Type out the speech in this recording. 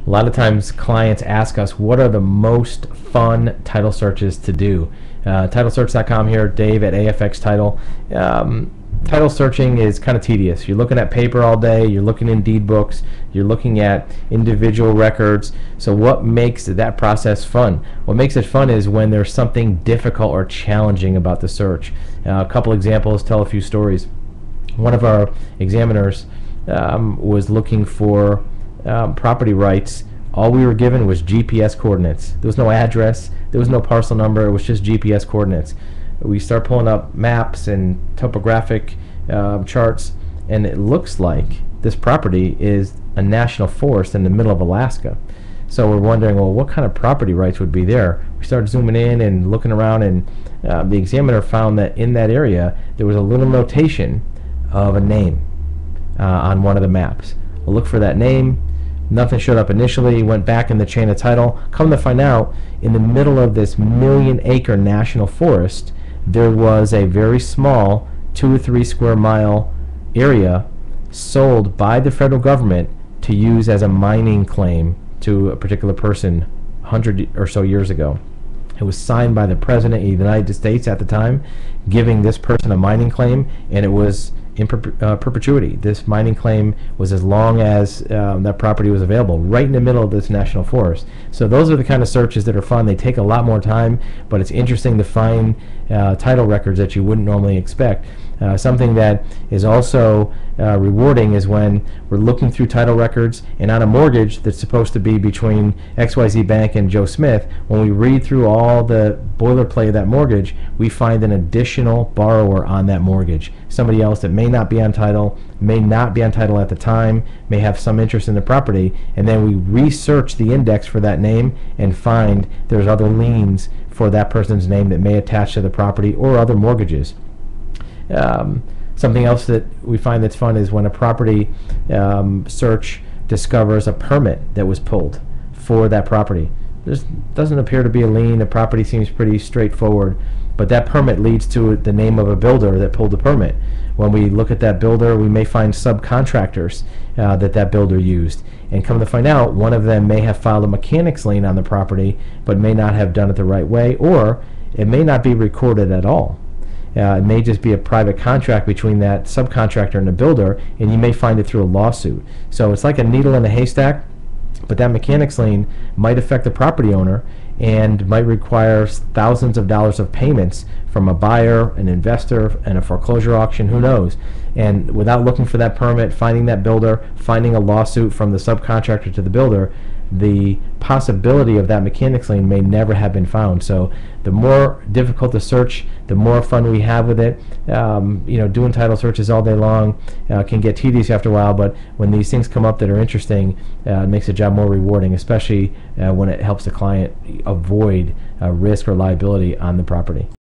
A lot of times clients ask us what are the most fun title searches to do. TitleSearch.com here, Dave at AFX Title. Title searching is kind of tedious. You're looking at paper all day, you're looking in deed books, you're looking at individual records. So what makes that process fun? What makes it fun is when there's something difficult or challenging about the search. A couple examples, tell a few stories. One of our examiners was looking for property rights. All we were given was GPS coordinates. There was no address, there was no parcel number, it was just GPS coordinates. We start pulling up maps and topographic charts, and it looks like this property is a national forest in the middle of Alaska. So we're wondering, well, what kind of property rights would be there? We started zooming in and looking around, and the examiner found that in that area there was a little notation of a name on one of the maps. We'll look for that name. Nothing showed up initially. Went back in the chain of title. Come to find out, in the middle of this 1,000,000-acre national forest, there was a very small 2 or 3 square mile area sold by the federal government to use as a mining claim to a particular person 100 or so years ago. It was signed by the President of the United States at the time, giving this person a mining claim, and it was in perpetuity. This mining claim was as long as that property was available, right in the middle of this national forest. So those are the kind of searches that are fun. They take a lot more time, but it's interesting to find title records that you wouldn't normally expect. Something that is also rewarding is when we're looking through title records, and on a mortgage that's supposed to be between XYZ Bank and Joe Smith, when we read through all the boilerplate of that mortgage, we find an additional borrower on that mortgage. Somebody else that may not be on title, may not be on title at the time, may have some interest in the property, and then we research the index for that name and find there's other liens for that person's name that may attach to the property or other mortgages. Something else that we find that's fun is when a property search discovers a permit that was pulled for that property. There doesn't appear to be a lien. The property seems pretty straightforward, but that permit leads to the name of a builder that pulled the permit. When we look at that builder, we may find subcontractors that builder used, and come to find out, one of them may have filed a mechanics lien on the property but may not have done it the right way, or it may not be recorded at all. It may just be a private contract between that subcontractor and the builder, and you may find it through a lawsuit. So it's like a needle in a haystack, but that mechanics lien might affect the property owner and might require thousands of dollars of payments from a buyer, an investor, and a foreclosure auction, who knows. And without looking for that permit, finding that builder, finding a lawsuit from the subcontractor to the builder, the possibility of that mechanics lien may never have been found. So the more difficult the search, the more fun we have with it. Doing title searches all day long can get tedious after a while, but when these things come up that are interesting, it makes the job more rewarding, especially when it helps the client avoid risk or liability on the property.